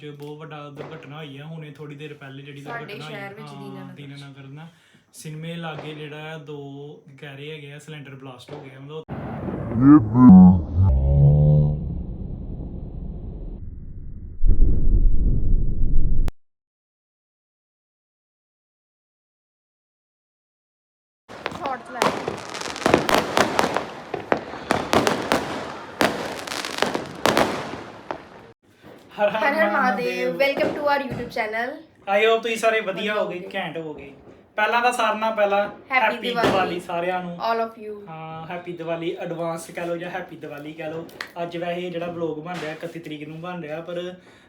ਜੋ ਬਹੁਤ ਵੱਡਾ ਦੁਰਘਟਨਾ ਹੋਈ ਆ ਹੁਣੇ ਥੋੜੀ ਦੇਰ ਪਹਿਲੇ ਜਿਹੜੀ ਦੁਰਘਟਨਾ ਹੋਈ ਦੀਨਾਨਗਰ ਨਾ ਸਿਨੇਮੇ ਲਾਗੇ ਜਿਹੜਾ 2 ਕਹਿ ਰਹੇ ਹੈਗੇ ਆ ਸਿਲੰਡਰ ਬਲਾਸਟ ਹੋ ਗਿਆ ਮਤਲਬ ਸ਼ਾਰਟਸ ਲਾਇਆ Har Har Mahadev welcome to our YouTube channel. I hope ਤੁਸੀਂ ਸਾਰੇ ਵਧੀਆ ਹੋਗੇ ਘੈਂਟ ਹੋਗੇ। ਪਹਿਲਾਂ ਤਾਂ ਸਾਰਿਆਂ ਨਾਲ ਪਹਿਲਾਂ ਹੈਪੀ ਦੀਵਾਲੀ ਸਾਰਿਆਂ ਨੂੰ ਆਲ ਆਫ ਯੂ। ਹਾਂ ਹੈਪੀ ਦੀਵਾਲੀ ਐਡਵਾਂਸ ਕਹ ਲਓ ਜਾਂ ਹੈਪੀ ਦੀਵਾਲੀ ਕਹ ਲਓ। ਅੱਜ ਵੈਸੇ ਜਿਹੜਾ ਵਲੌਗ ਬਣ ਰਿਹਾ 31 ਤਰੀਕ ਨੂੰ ਬਣ ਰਿਹਾ ਪਰ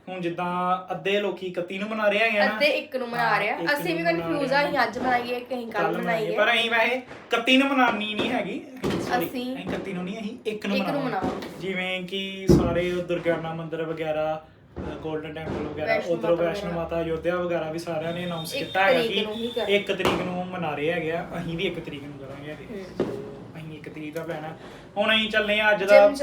ਹੁਣ ਜਿੱਦਾਂ ਅੱਧੇ ਲੋਕੀ 31 ਨੂੰ ਮਨਾ ਰਹੇ ਹੈਗੇ ਨਾ ਅੱਧੇ 1 ਨੂੰ ਮਨਾ ਰਿਹਾ। ਅਸੀਂ ਵੀ ਕਨਫਿਊਜ਼ ਆ ਅਸੀਂ ਅੱਜ ਮਨਾਈਏ ਕਿ ਕੱਲ ਮਨਾਈਏ ਪਰ ਅਸੀਂ ਵੈਸੇ 31 ਨੂੰ ਮਨਾਉਣੀ ਨਹੀਂ ਹੈਗੀ ਅਸੀਂ 31 ਨੂੰ ਨਹੀਂ ਅਸੀਂ 1 ਨੂੰ ਮਨਾਵਾਂਗੇ। ਜਿਵੇਂ ਕਿ ਸਾਰੇ ਦੁਰਗਿਆਨਾ ਮੰਦਿਰ ਵਗੈਰਾ ਗੋਲਡਨ ਟੈਂਪਲ ਵਗੈਰਾ ਉਧਰੋਂ ਵੈਸ਼ਨੋ ਮਾਤਾ ਅਯੋਧਿਆ ਵਗੈਰਾ ਵੀ ਸਾਰਿਆਂ ਨੇ ਅਨਾਉਂਸ ਕੀਤਾ ਹੈਗਾ ਕਿ 1 ਤਰੀਕ ਨੂੰ ਮਨਾ ਰਹੇ ਹੈਗੇ ਆ। ਅਸੀਂ ਵੀ 1 ਤਰੀਕ ਨੂੰ ਕਰਾਂਗੇ ਹੈਗੇ। ਅਸੀਂ 1 ਤਰੀਕ ਦਾ ਪਲਾਨ ਹੈ। ਹੁਣ ਅਸੀਂ ਚੱਲੇ ਆ ਅੱਜ ਦਾ ਜਿਮ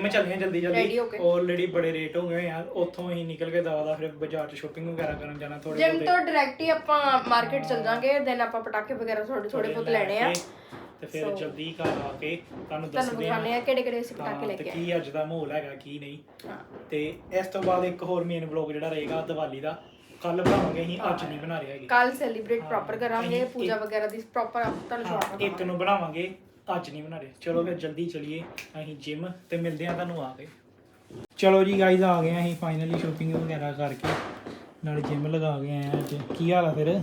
ਚੱਲੇ ਆ ਜਲਦੀ ਆਲਰੇਡੀ ਬੜੇ ਰੇਟ ਹੋ ਗਏ ਯਾਰ। ਉੱਥੋਂ ਅਸੀਂ ਨਿਕਲ ਕੇ ਦਵਾ ਫਿਰ ਬਾਜ਼ਾਰ 'ਚ ਸ਼ੋਪਿੰਗ ਵਗੈਰਾ ਕਰਨ ਜਾਣਾ। ਥੋੜੇ ਜਿਮ ਤੋਂ ਡਾਇਰੈਕਟ ਹੀ ਆਪਾਂ ਮਾਰਕੀਟ ਚੱਲ ਜਾਾਂਗੇ ਦੈਨ ਆਪਾਂ ਪਟਾਕੇ ਵਗੈਰਾ ਥੋੜੇ ਬਹੁਤ ਲੈਣੇ ਆ ਤੇ ਫਿਰ ਜਲਦੀ ਘਰ ਆ ਕੇ ਤੁਹਾਨੂੰ ਦੱਸਦੇ ਆ ਕਿਹੜੇ ਅਸੀਂ ਪਟਾਕੇ ਲੈ ਕੇ ਆਏ ਕੀ ਅੱਜ ਦਾ ਮਾਹੌਲ ਹੈਗਾ ਕੀ ਨਹੀਂ। ਤੇ ਇਸ ਤੋਂ ਬਾਅਦ ਇੱਕ ਹੋਰ ਮੇਨ ਵਲੌਗ ਜਿਹੜਾ ਰਹੇਗਾ ਦੀਵਾਲੀ ਦਾ ਕੱਲ ਬਣਾਵਾਂਗੇ। ਅਸੀਂ ਅੱਜ ਨਹੀਂ ਬਣਾ ਰਹੇ ਹੈਗੇ। ਕੱਲ ਸੈਲੀਬ੍ਰੇਟ ਪ੍ਰੋਪਰ ਕਰਾਂਗੇ ਪੂਜਾ ਵਗੈਰਾ ਦੀ ਪ੍ਰੋਪਰ ਤੁਹਾਨੂੰ ਸ਼ਾਰਟ ਇੱਕ ਨੂੰ ਬਣਾਵਾਂਗੇ ਅੱਜ ਨਹੀਂ ਬਣਾ ਰਹੇ। ਚਲੋ ਫਿਰ ਜਲਦੀ ਚਲੀਏ ਅਸੀਂ ਜਿਮ ਤੇ ਮਿਲਦੇ ਆ ਤੁਹਾਨੂੰ ਆ ਕੇ। ਚਲੋ ਜੀ ਗਾਈਜ਼ ਆ ਗਏ ਅਸੀਂ ਫਾਈਨਲੀ ਸ਼ੋਪਿੰਗ ਵਗੈਰਾ ਕਰਕੇ ਨਾਲ ਜਿਮ ਲਗਾ ਕੇ ਆਏ ਅੱਜ। ਕੀ ਹਾਲ ਆ ਫਿਰ?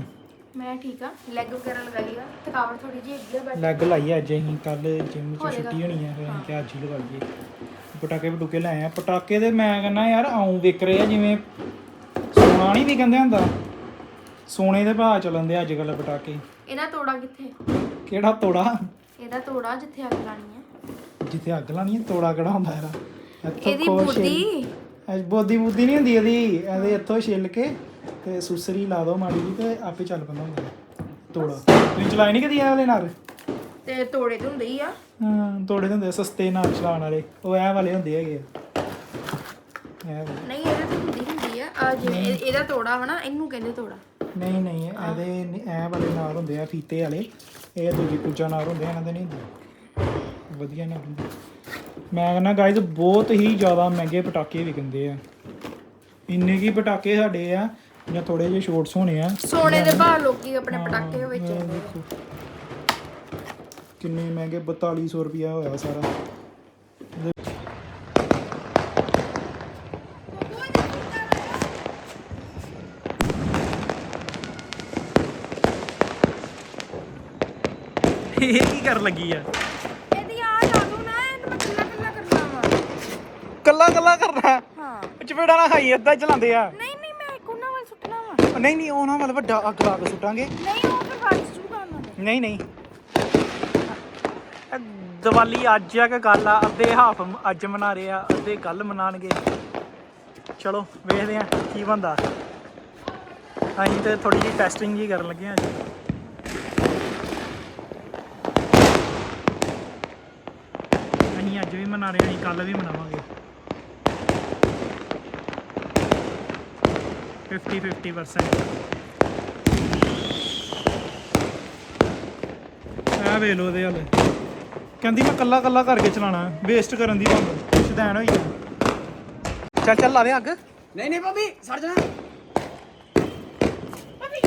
ਮੈਂ ਠੀਕ ਆ। ਲੈਗ ਵਗੈਰਾ ਲਗਾ ਲਿਆ ਥਕਾਵਟ ਥੋੜੀ ਜਿਹੀ ਹੈਗੀ ਆ ਬਟ ਲੈਗ ਲਾਈ ਅੱਜ ਅਸੀਂ। ਕੱਲ ਜਿਮ 'ਚ ਛੁੱਟੀ ਹੋਣੀ ਆ ਫਿਰ ਅਸੀਂ ਕਿਹਾ ਅੱਜ ਹੀ ਲਗਾ ਲਈਏ। ਪਟਾਕੇ ਪਟੂਕੇ ਲਾਏ ਆ। ਪਟਾਕੇ ਤੇ ਮੈਂ ਕਹਿੰਦਾ ਯਾਰ ਆਉਂ ਵਿਕ ਰਹੇ ਆ ਜਿਵੇਂ ਸੋਨਾ ਨਹੀਂ ਵਿਕਣ ਦਿਆ ਹੁੰਦਾ। ਸੋਨੇ ਦੇ ਭਾਅ ਚੱਲਣ ਦੇ ਅੱਜ ਕੱਲ੍ਹ ਪਟਾਕੇ। ਇਹਦਾ ਤੋੜਾ ਕਿੱਥੇ? ਕਿਹੜਾ ਤੋੜਾ? ਇਹਦਾ ਤੋੜਾ ਜਿੱਥੇ ਅੱਗ ਲਾਣੀ ਹੈ। ਜਿੱਥੇ ਅੱਗ ਲਾਣੀ ਹੈ ਤੋੜਾ ਕਿਹੜਾ ਹੁੰਦਾ ਇਹਦਾ? ਇਹਦੀ ਬੁੱਧੀ ਬੁੱਧੀ ਨਹੀਂ ਹੁੰਦੀ ਇਹਦੇ ਇੱਥੋਂ ਛਿੱਲ ਕੇ ਤੇ ਸੁਸਰੀ ਲਾ ਦੋ ਮਾੜੀ ਜੀ ਤੇ ਆਪੇ ਚੱਲ ਪੈਂਦਾ ਹੁੰਦਾ ਤੋੜਾ। ਤੁਸੀਂ ਚਲਾਏ ਨਹੀਂ ਕਦੀ ਇਹ ਵਾਲੇ ਨਾਲ? ਤੇ ਤੋੜੇ ਤੇ ਹੁੰਦੇ ਹੀ ਆ। ਹਾਂ ਤੋੜੇ ਦੇ ਹੁੰਦੇ ਸਸਤੇ ਨਾਲ ਚਲਾਉਣ ਵਾਲੇ ਉਹ ਇਹ ਵਾਲੇ ਹੁੰਦੇ ਹੈਗੇ ਨਹੀਂ ਇਹਦੇ ਤੇ ਹੁੰਦੀ ਆ ਜਿਵੇਂ ਇਹਦਾ ਤੋੜਾ ਵਾ ਨਾ ਇਹਨੂੰ ਕਹਿੰਦੇ ਤੋੜਾ। ਨਹੀਂ ਇਹਦੇ ਇਹ ਵਾਲੇ ਨਾਲ ਹੁੰਦੇ ਆ ਫੀਤੇ ਵਾਲੇ। ਇਹ ਦੂਜੀ ਪੂਜਾ ਨਾਲ ਹੁੰਦੇ ਇਹਨਾਂ ਦੇ ਨਹੀਂ ਹੁੰਦੇ ਵਧੀਆ ਨਾਲ ਹੁੰਦੇ। ਮੈਂ ਕਹਿੰਦਾ ਗਾਇਜ਼ ਬਹੁਤ ਹੀ ਜ਼ਿਆਦਾ ਮਹਿੰਗੇ ਪਟਾਕੇ ਵਿਕਦੇ ਆ। ਇੰਨੇ ਕੀ ਪਟਾਕੇ ਸਾਡੇ ਆ ਜਾਂ ਥੋੜੇ ਜਿਹੇ ਸ਼ੋਰਟਸ ਹੋਣੇ ਆ। ਸੋਨੇ ਦੇ ਭਾਅ ਲੋਕੀ ਆਪਣੇ ਪਟਾਕੇ ਵੇਚਦੇ ਕਿੰਨੇ ਮਹਿੰਗੇ 4200 ਰੁਪਇਆ ਹੋਇਆ ਸਾਰਾ। ਇਹ ਕੀ ਕਰਨ ਲੱਗੀ ਆ? ਇਹਦੀ ਆ ਲਾਗੂ ਨਾ ਇਹਨੂੰ ਮੈਂ ਕੱਲਾ ਕਰਨਾ? ਹਾਂ ਚਪੇੜਾ ਨਾ ਖਾਈ ਏਦਾਂ ਚਲਾਉਂਦੇ ਆ। ਨਹੀਂ ਮੈਂ ਇੱਕ ਉਹਨਾਂ ਵੱਲ ਸੁੱਟਣਾ ਵਾ। ਨਹੀਂ ਉਹਨਾਂ ਵੱਲ ਵੱਡਾ ਅੱਗ ਲਾ ਕੇ ਸੁੱਟਾਂਗੇ। ਨਹੀਂ ਉਹ ਫਿਰ ਬਾਅਦ ਚ ਸੁੱਟਣਾ ਨਹੀਂ ਦੀਵਾਲੀ ਅੱਜ ਆ ਕਿ ਕੱਲ ਆ? ਅੱਧੇ ਹਾਫ ਅੱਜ ਮਨਾ ਰਹੇ ਆ ਅੱਧੇ ਕੱਲ ਮਨਾਣਗੇ। ਚਲੋ ਵੇਖਦੇ ਆ ਕੀ ਬਣਦਾ। ਅਸੀਂ ਤੇ ਥੋੜੀ ਜਿਹੀ ਟੈਸਟਿੰਗ ਜੀ ਕਰਨ ਲੱਗੇ ਆ ਅੱਜ। ਅਸੀਂ ਅੱਜ ਵੀ ਮਨਾ ਰਹੇ ਆ ਅਸੀਂ ਕੱਲ ਵੀ ਮਨਾਵਾਂਗੇ। 50% ਐ ਵੇਖ ਲੋ ਇਹਦੇ ਹਾਲੇ। ਕਹਿੰਦੀ ਮੈਂ ਕੱਲਾ ਕਰਕੇ ਚਲਾਣਾ ਵੇਸਟ ਕਰਨ ਦੀ ਬੰਦ ਸ਼ਦੈਣ ਹੋਈ ਆ। ਚੱਲ ਲਾ ਦੇ ਅੱਗ। ਨਹੀਂ ਭਾਬੀ ਸੜ ਜਾਣਾ। ਭਾਬੀ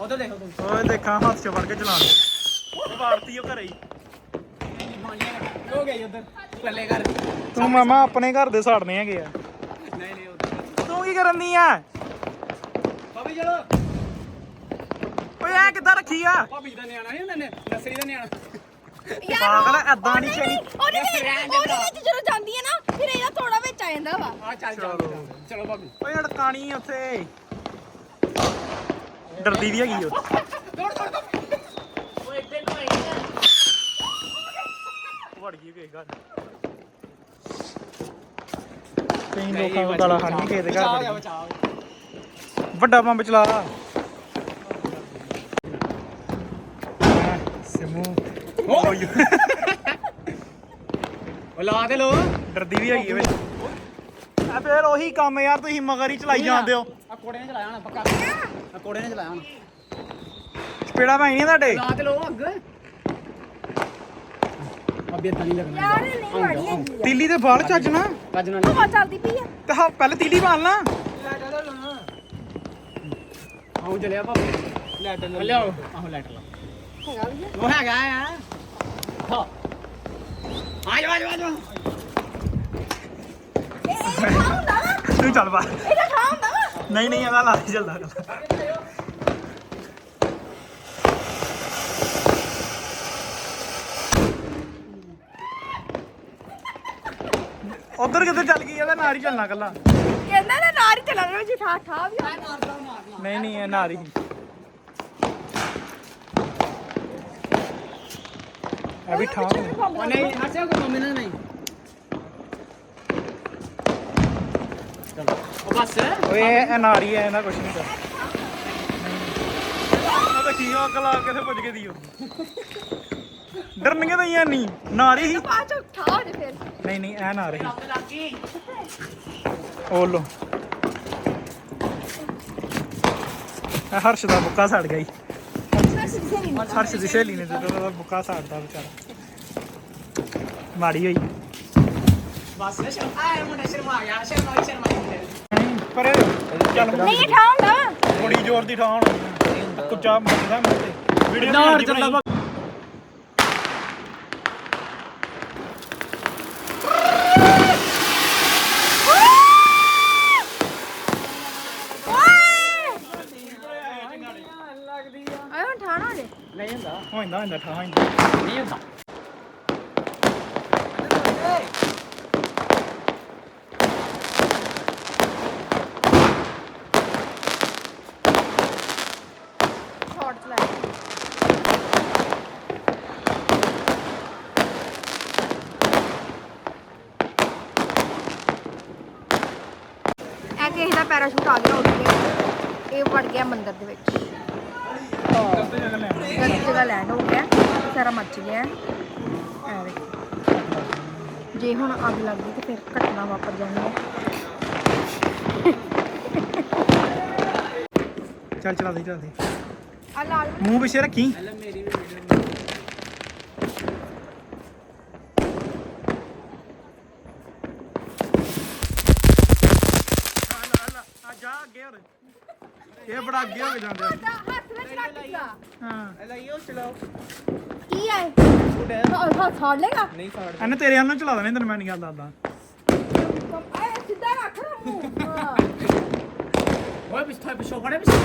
ਉਧਰ ਦੇਖੋ ਤੂੰ। ਓਏ ਦੇਖਾਂ ਹੱਥ 'ਚ ਫੜ ਕੇ ਚਲਾ ਦੇ। ਵਾਰਤੀ ਉਹ ਘਰੇ ਹੀ ਹੋ ਗਿਆ ਉਧਰ ਪੱਲੇ ਕਰ। ਤੂੰ ਮਾਮਾ ਆਪਣੇ ਘਰ ਦੇ ਸਾੜਨੇ ਹੈਗੇ ਆ। ਨਹੀਂ ਉਧਰ ਤੂੰ ਕੀ ਕਰਨ ਦੀ ਆ? ਭਾਬੀ ਚਲੋ। ਓਏ ਐ ਕਿੱਦਾਂ ਰੱਖੀ ਆ? ਭਾਬੀ ਦਾ ਨਿਆਣਾ ਨਹੀਂ ਉਹਨੇ ਨਸਰੀ ਦਾ ਨਿਆਣਾ। ਪਾਗਲ ਐਦਾਂ ਨਹੀਂ ਚਾਹੀਦੀ। ਉਹਦੇ ਵਿੱਚ ਜਦੋਂ ਜਾਂਦੀ ਹੈ ਨਾ ਫਿਰ ਇਹਦਾ ਥੋੜਾ ਵਿੱਚ ਆ ਜਾਂਦਾ ਵਾ। ਆ ਚੱਲ ਚਲੋ ਭਾਬੀ। ਓਏ ਅੜਕਾਣੀ ਉੱਥੇ ਡਰਦੀ ਵੀ ਹੈਗੀ ਉਹ। ਦੌੜ ਓਏ ਇੱਥੇ ਨੂੰ ਆਈ ਵੜ ਗਈ ਕੋਈ ਗੱਲ। ਕਈ ਲੋਕਾਂ ਨੂੰ ਗਾਲਾਂ ਖਾਣੀਆਂ ਕਿਸੇ ਦੇ ਘਰ। ਬਚਾਓ ਵੱਡਾ ਬੰਬ ਚਲਾ। ਸਿਮੂ ਲਾ ਦੇ ਲੋ ਡਰਦੀ ਵੀ ਹੈਗੀ ਵਿੱਚ ਆ ਫੇਰ ਉਹੀ ਕੰਮ ਯਾਰ ਤੁਸੀਂ ਮਗਰ ਹੀ ਚਲਾਈ ਜਾਂਦੇ ਹੋ ਆ ਕੋੜੇ ਨੇ ਚਲਾਇਆ ਹੋਣਾ ਪੱਕਾ ਆ ਕੋੜੇ ਨੇ ਚਲਾਇਆ ਹੋਣਾ ਸਪੀੜਾ ਭਾਈ ਨਹੀਂ ਤੁਹਾਡੇ ਲਾ ਤੇ ਲੋ ਅੱਗ ਅੱਬੇ ਤਾਂ ਨਹੀਂ ਲੱਗਣਾ ਯਾਰ ਨਹੀਂ ਮਾੜੀ ਹੈਗੀ ਆ ਤੀਲੀ ਦੇ ਬਾਲ ਚੱਜ ਨਾ ਕੱਜਣਾ ਹਵਾ ਚੱਲਦੀ ਪਈ ਆ ਤੇ ਹਾਂ ਪਹਿਲੇ ਤੀਲੀ ਬਾਲ ਨਾ ਆਉ ਚਲਿਆ ਭਾਵੇਂ ਲੈਟ ਲਿਆਓ ਆਹੋ ਲੈਟ ਲਾ ਹੈਗਾ ਵੀ ਆ ਉਹ ਹੈਗਾ ਆ ਹਾਂ ਆ ਜਾ ਇਹ ਖਾ ਹੁੰਦਾ ਵਾ ਤੂੰ ਚੱਲ ਬਾਹਰ ਇਹਦਾ ਖਾ ਹੁੰਦਾ ਵਾ ਨਹੀਂ ਨਹੀਂ ਇਹਦਾ ਲਾ ਹੀ ਚੱਲਦਾ ਉਧਰ ਕਿੱਥੇ ਚੱਲ ਗਈ ਇਹਦਾ ਨਾਲ ਹੀ ਚੱਲਣਾ ਕੱਲਾ ਕਹਿੰਦਾ ਨਾ ਨਾਰੀ ਚੱਲਣਾ ਵਿੱਚ ਠਾ ਠਾ ਵੀ ਆ ਨਹੀਂ ਨਹੀਂ ਇਹ ਨਾਲ ਹੀ ਅਭੀ ਠਾਹ ਉਹ ਨਹੀਂ ਹੱਸਿਆ ਕੋ ਮੰਮੀ ਨਾਲ ਨਹੀਂ ਚਲੋ ਉਹ ਬਸ ਓਏ ਇਹ ਨਾਰੀ ਹੈ ਇਹਦਾ ਕੁਛ ਨਹੀਂ ਕਰ ਉਹ ਤਾਂ ਕੀ ਅੱਗ ਲਾ ਕੇ ਤੇ ਪੁੱਜ ਕੇ ਦੀਓ ਡਰਨਗੇ ਤਾਂ ਯਾਰ ਨਹੀਂ ਨਾਰੀ ਹੀ ਬਾਅਦ ਚ ਠਾ ਹੋ ਜੇ ਫਿਰ ਨਹੀਂ ਨਹੀਂ ਇਹ ਨਾ ਰਹੀ ਉਹ ਲੋ ਇਹ ਹਰਸ਼ ਦਾ ਬੁੱਕਾ ਸੜ ਗਿਆ ਈ ਹਰਸ਼ ਦੀ ਸਹੇਲੀ ਨੇ ਦਿੱਤਾ ਉਹਦਾ ਬੁੱਕਾ ਸੜਦਾ ਵਿਚਾਰਾ ਮਾੜੀ ਹੋਈ ਬਸ ਆਏ ਮੁੰਡਾ ਸ਼ਰਮਾ ਗਿਆ ਸ਼ਰਮਾ ਪਰ ਚੱਲ ਨਹੀਂ ਠਾ ਹੁੰਦਾ ਵਾ ਬੜੀ ਜ਼ੋਰ ਦੀ ਠਾਹ ਹੋਣੀ ਕੁੱਚਾ ਮਾਰਦਾ ਮੇਰੇ ਤੇ ਵੀਡੀਓ ਨਾਲ ਚੱਲਦਾ ਆਏ ਹੁਣ ਠਾ ਨਾ ਹੋ ਜੇ ਨਹੀਂ ਹੁੰਦਾ ਹੁੰਦਾ ਠਾਹ ਹੁੰਦਾ ਨਹੀਂ ਹੁੰਦਾ ਸ਼ਾਰਟ ਚਲਾ ਇਹ ਕਿਸੇ ਦਾ ਪੈਰਾਸ਼ੂਟ ਆ ਗਿਆ ਉੱਡ ਕੇ ਇਹ ਵੜ ਗਿਆ ਮੰਦਰ ਦੇ ਵਿੱਚ ਗਲਤ ਜਗ੍ਹਾ ਲੈਂਡ ਹੋ ਗਿਆ ਸਾਰਾ ਮੱਚ ਗਿਆ ਐ ਵੇਖ ਜੇ ਹੁਣ ਅੱਗ ਲੱਗ ਗਈ ਤੇ ਫਿਰ ਘਟਨਾ ਵਾਪਰ ਜਾਣੀ ਹੈ ਚੱਲ ਚਲਾ ਦੇ ਆ ਲਾਲ ਮੂੰਹ ਪਿੱਛੇ ਰੱਖੀ ਮੇਰੀ ਵੀ ਵੀਡੀਓ ਜਾ ਅੱਗੇ ਹੋਰ ਇਹ ਬੜਾ ਅੱਗੇ ਹੋ ਕੇ ਜਾਂਦੇ ਆ। ਹੱਥ ਵਿੱਚ ਰੱਖ ਲਿਆ ਹਾਂ ਲਾਈਓ ਚਲਾਓ ਕੀ ਹੈ ਹੱਥ ਛਾੜ ਲੇਗਾ ਨਹੀਂ ਫਾੜ ਇਹਨੇ ਤੇਰੇ ਵੱਲ ਨੂੰ ਚਲਾ ਦੇਣੇ ਤੈਨੂੰ ਮੈਂ ਨਹੀਂ ਗੱਲ ਦੱਸਦਾ ਐ ਸਿੱਧਾ ਰੱਖ ਰ ਮੂੰਹ ਹਾਂ ਓਏ ਪਿੱਛੇ ਪਿੱਛੇ ਖੜੇ ਪਿੱਛੇ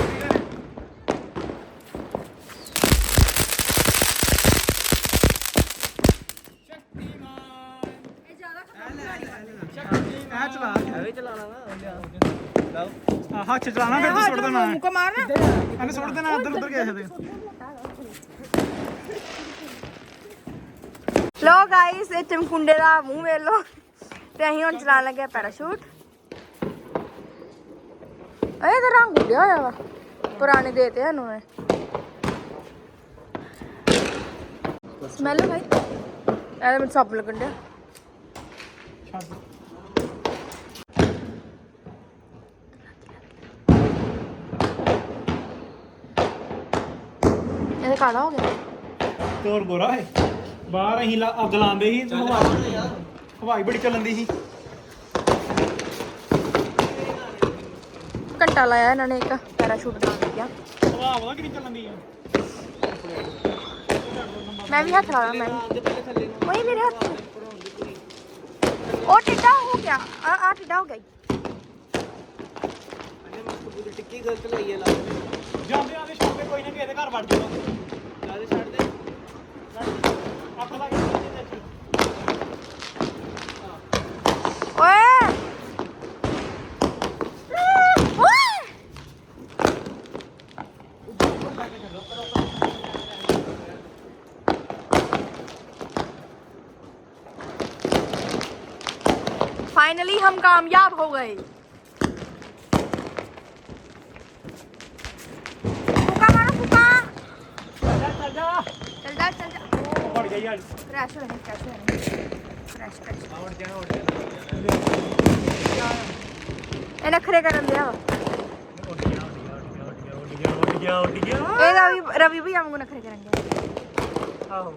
ਇਹ ਜ਼ਿਆਦਾ ਇਹ ਚਲਾ ਐਵੇਂ ਚਲਾ ਲਾਂਗਾ ਲਾਓ ਆ ਹੱਥ ਚ ਚਲਾਣਾ ਫਿਰ ਤੂੰ ਸੁੱਟ ਦੇਣਾ ਮੁੱਕ ਮਾਰਨਾ ਇਹਨੇ ਸੁੱਟ ਦੇਣਾ ਇੱਧਰ ਉੱਧਰ ਕਿਸੇ ਦੇ ਲੋ ਗਾਇਸ ਇਹ ਚਮਕੁੰਡੇ ਦਾ ਮੂੰਹ ਵੇਖ ਲੋ ਤੇ ਅਸੀਂ ਹੁਣ ਚਲਾਉਣ ਲੱਗੇ ਪੈਰਾਸ਼ੂਟ ਇਹ ਤਾਂ ਰੰਗ ਉੱਡਿਆ ਹੋਇਆ ਵਾ ਪੁਰਾਣੇ ਦੇਤੇ ਸਾਨੂੰ ਇਹ ਸਮੈਲ ਭਾਈ ਇਹਦੇ ਮੈਨੂੰ ਸੱਪ ਲੱਗਣ ਡਿਆ ਇਹਦੇ ਕਾਲਾ ਹੋ ਗਿਆ ਤੋਰ ਗੋਰਾ ਹੈ ਬਾਹਰ ਅਸੀਂ ਅੱਗ ਲਾਉਂਦੇ ਸੀ ਤੇ ਹਵਾਈ ਬੜੀ ਚੱਲਦੀ ਸੀ ਘੰਟਾ ਲਾਇਆ ਇਹਨਾਂ ਨੇ ਇੱਕ ਪੈਰਾਸ਼ੂਟ ਲਾ ਦਿੱਤਾ ਹਵਾ ਵਾ ਕਿੰਨੀ ਚੱਲਦੀ ਆ ਮੈਂ ਵੀ ਹੱਥ ਲਾ ਮੈਂ ਵਹੀ ਮੇਰੇ ਹੱਥ ਉਹ ਟਿੱਡਾ ਹੋ ਗਿਆ ਆ ਟਿੱਡਾ ਹੋ ਗਿਆ ਟਿੱਕੀ ਗਲਤ ਲਾਈ ਹੈ ਲਾ ਜਾਂਦੇ ਆਦੇ ਸ਼ਾਮੇ ਕੋਈ ਨਾ ਕਿਸੇ ਦੇ ਘਰ ਵੜ ਜਾਓ ਲਾਦੇ ਛੱਡ ਦੇ ਅੱਖ ਲਾ ਕੇ ਓਏ ਓਏ फाइनली हम कामयाब हो गए फुका मारो फुका ਚੱਲ ਜਾ चल जा ਵੜ ਗਈ ਯਾਰ क्रैश हो रहा है ਫਰੈਸ਼ ਫਰੈਸ਼ ਆਉਟ ਜਾ ਇਹ ਨਖਰੇ ਕਰਨ ਦਿਆ ਵਾ ਉੱਡ ਗਿਆ ਇਹ ਰਵੀ ਵੀ ਵਾਂਗੂ ਨਖਰੇ ਕਰਨ ਗਿਆ ਆਹੋ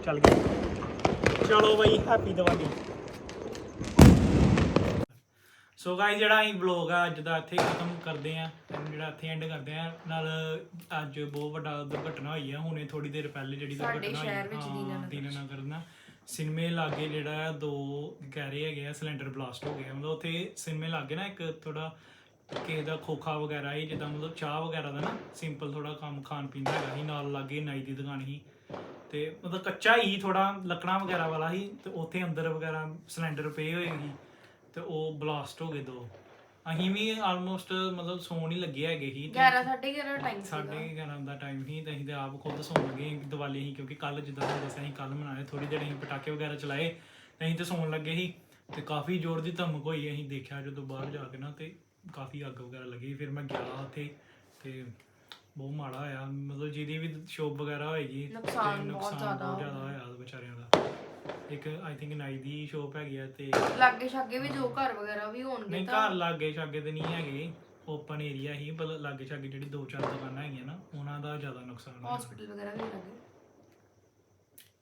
ਚੱਲ ਗਿਆ ਚਲੋ ਬਈ ਹੈਪੀ ਦੀਵਾਲੀ ਸੋ ਗਾਇਸ ਜਿਹੜਾ ਅਸੀਂ ਵਲੌਗ ਆ ਅੱਜ ਦਾ ਇੱਥੇ ਖਤਮ ਕਰਦੇ ਆ ਜਿਹੜਾ ਇੱਥੇ ਐਂਡ ਕਰਦੇ ਆ ਨਾਲ ਅੱਜ ਬਹੁਤ ਵੱਡਾ ਦੁਰਘਟਨਾ ਹੋਈ ਆ ਹੁਣੇ ਥੋੜੀ ਦੇਰ ਪਹਿਲੇ ਜਿਹੜੀ ਦੁਰਘਟਨਾ ਹੋਈ ਆ ਦੀਨਾਨਗਰ ਨਾ ਸਿਨੇਮੇ ਲਾਗੇ ਜਿਹੜਾ ਦੋ ਕਹਿ ਰਹੇ ਹੈਗੇ ਆ ਸਿਲੰਡਰ ਬਲਾਸਟ ਹੋ ਗਿਆ ਮਤਲਬ ਉੱਥੇ ਸਿਨੇਮੇ ਲਾਗੇ ਨਾ ਇੱਕ ਥੋੜਾ ਕਿਸੇ ਦਾ ਖੋਖਾ ਵਗੈਰਾ ਹੀ ਜਿੱਦਾਂ ਮਤਲਬ ਚਾਹ ਵਗੈਰਾ ਦਾ ਨਾ ਸਿੰਪਲ ਥੋੜਾ ਕੰਮ ਖਾਣ ਪੀਣ ਦਾ ਹੈਗਾ ਸੀ ਨਾਲ ਲਾਗੇ ਨਾਈ ਦੀ ਦੁਕਾਨ ਸੀ ਤੇ ਮਤਲਬ ਕੱਚਾ ਹੀ ਥੋੜਾ ਲੱਕੜਾਂ ਵਗੈਰਾ ਵਾਲਾ ਸੀ ਤੇ ਉੱਥੇ ਅੰਦਰ ਵਗੈਰਾ ਸਿਲੰਡਰ ਪਏ ਹੋਏ ਸੀ ਤੇ ਉਹ ਬਲਾਸਟ ਹੋ ਗਏ ਦੋ ਅਸੀਂ ਵੀ ਆਲਮੋਸਟ ਮਤਲਬ ਸੌਣ ਹੀ ਲੱਗੇ ਹੈਗੇ ਸੀ 11:30 ਟਾਈਮ ਸੀ 11:30 ਦਾ ਟਾਈਮ ਸੀ ਤੇ ਅਸੀਂ ਤੇ ਆਪ ਖੁਦ ਸੌਣ ਲੱਗੇ ਦੀਵਾਲੀ ਸੀ ਕਿਉਂਕਿ ਕੱਲ ਜਿੱਦਾਂ ਤੁਹਾਨੂੰ ਦੱਸਿਆ ਅਸੀਂ ਕੱਲ ਮਨਾਏ ਥੋੜੀ ਦੇਰ ਅਸੀਂ ਪਟਾਕੇ ਵਗੈਰਾ ਚਲਾਏ ਤੇ ਅਸੀਂ ਤੇ ਸੌਣ ਲੱਗੇ ਸੀ ਤੇ ਕਾਫੀ ਜ਼ੋਰ ਦੀ ਧਮਕ ਹੋਈ ਅਸੀਂ ਦੇਖਿਆ ਜਦੋਂ ਬਾਹਰ ਜਾ ਕੇ ਨਾ ਤੇ ਕਾਫੀ ਅੱਗ ਵਗੈਰਾ ਲੱਗੀ ਫਿਰ ਮੈਂ ਗਿਆ ਉੱਥੇ ਤੇ ਬਹੁਤ ਮਾੜਾ ਹੋਇਆ ਮਤਲਬ ਜਿਹਦੀ ਵੀ ਸ਼ੋਪ ਵਗੈਰਾ ਹੋਏਗੀ ਨੁਕਸਾਨ ਬਹੁਤ ਜ਼ਿਆਦਾ ਹੋਇਆ ਵਿਚਾਰਿਆਂ ਦਾ ਇੱਕ ਆਈ ਥਿੰਕ ਨਾਈ ਦੀ ਸ਼ੋਪ ਹੈਗੀ ਆ ਤੇ ਲਾਗੇ ਛਾਗੇ ਵੀ ਜੋ ਘਰ ਵਗੈਰਾ ਵੀ ਹੋਣਗੇ ਨਹੀਂ ਘਰ ਲਾਗੇ ਛਾਗੇ ਤੇ ਨਹੀਂ ਹੈਗੇ ਓਪਨ ਏਰੀਆ ਹੀ ਪਰ ਲਾਗੇ ਛਾਗੇ ਜਿਹੜੀ 2-4 ਦੁਕਾਨਾਂ ਹੈਗੀਆਂ ਨਾ ਉਹਨਾਂ ਦਾ ਜ਼ਿਆਦਾ ਨੁਕਸਾਨ ਹੋਇਆ ਹਸਪੀਟਲ ਵਗੈਰਾ ਵੀ ਲੱਗੇ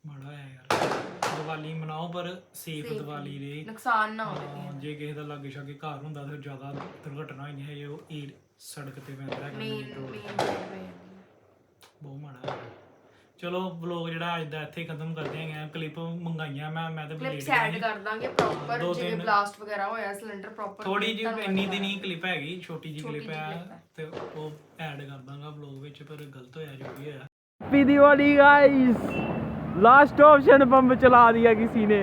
ਮਾੜਾ ਹੋਇਆ ਯਾਰ ਦੀਵਾਲੀ ਮਨਾਓ ਪਰ ਸੇਫ ਦੀਵਾਲੀ ਦੇ ਨੁਕਸਾਨ ਨਾ ਹੋਵੇ ਜੇ ਕਿਸੇ ਦਾ ਲਾਗੇ ਛਾਗੇ ਘਰ ਹੁੰਦਾ ਤਾਂ ਜ਼ਿਆਦਾ ਦੁਰਘਟਨਾ ਹੋਈਆਂ ਹੈ ਉਹ ਸੜਕ ਤੇ ਪੈਂਦਾ ਹੈ ਮੇਨ ਰੋਡ ਬਹੁਤ ਮਾੜਾ ਹੋਇਆ ਚਲੋ ਵਲੌਗ ਜਿਹੜਾ ਅੱਜ ਦਾ ਇੱਥੇ ਖਤਮ ਕਰਦੇ ਹੈਗੇ ਕਲਿੱਪ ਮੰਗਾਈਆਂ ਮੈਂ ਤੇ ਕਲਿੱਪ ਐਡ ਕਰ ਦਾਂਗੇ ਪ੍ਰੋਪਰ ਜਿਵੇਂ ਬਲਾਸਟ ਵਗੈਰਾ ਹੋਇਆ ਸਿਲੰਡਰ ਪ੍ਰੋਪਰ ਥੋੜੀ ਜਿਹੀ ਇੰਨੀ ਦੀ ਨਹੀਂ ਕਲਿੱਪ ਹੈਗੀ ਛੋਟੀ ਜਿਹੀ ਕਲਿੱਪ ਹੈ ਤੇ ਉਹ ਐਡ ਕਰ ਦਾਂਗਾ ਵਲੌਗ ਵਿੱਚ ਪਰ ਗਲਤ ਹੋਇਆ ਜੋ ਵੀ ਹੋਇਆ happy Diwali guys last option bomb चला दिया किसी ने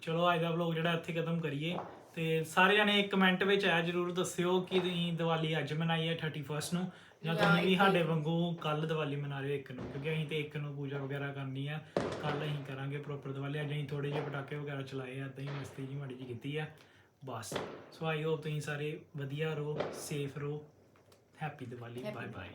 ਚਲੋ ਅੱਜ ਦਾ ਵਲੌਗ ਜਿਹੜਾ ਇੱਥੇ ਖਤਮ ਕਰੀਏ ਤੇ ਸਾਰੇ ਜਣੇ ਇੱਕ ਕਮੈਂਟ ਵਿੱਚ ਆ ਜਰੂਰ ਦੱਸਿਓ ਕਿ ਤੁਸੀਂ ਦੀਵਾਲੀ ਅੱਜ ਮਨਾਈ ਹੈ 31 ਨੂੰ ਜਾਂ ਤੁਸੀਂ ਵੀ ਸਾਡੇ ਵਾਂਗੂ ਕੱਲ ਦੀਵਾਲੀ ਮਨਾ ਰਹੇ ਹੋ 1 ਨੂੰ ਕਿਉਂਕਿ ਅਸੀਂ ਤੇ 1 ਨੂੰ ਪੂਜਾ ਵਗੈਰਾ ਕਰਨੀ ਆ ਕੱਲ ਅਸੀਂ ਕਰਾਂਗੇ ਪ੍ਰੋਪਰ ਦੀਵਾਲੀ ਅੱਜ ਅਸੀਂ ਥੋੜੇ ਜਿਹੇ ਪਟਾਕੇ ਵਗੈਰਾ ਚਲਾਏ ਆ ਏਦਾਂ ਹੀ ਮਸਤੀ ਜੀ ਮਾੜੀ ਜੀ ਕੀਤੀ ਆ ਬਸ ਸੋ ਆਈ ਹੋਪ ਤੁਸੀਂ ਸਾਰੇ ਵਧੀਆ ਰਹੋ ਸੇਫ ਰਹੋ ਹੈਪੀ ਦੀਵਾਲੀ ਬਾਏ ਬਾਏ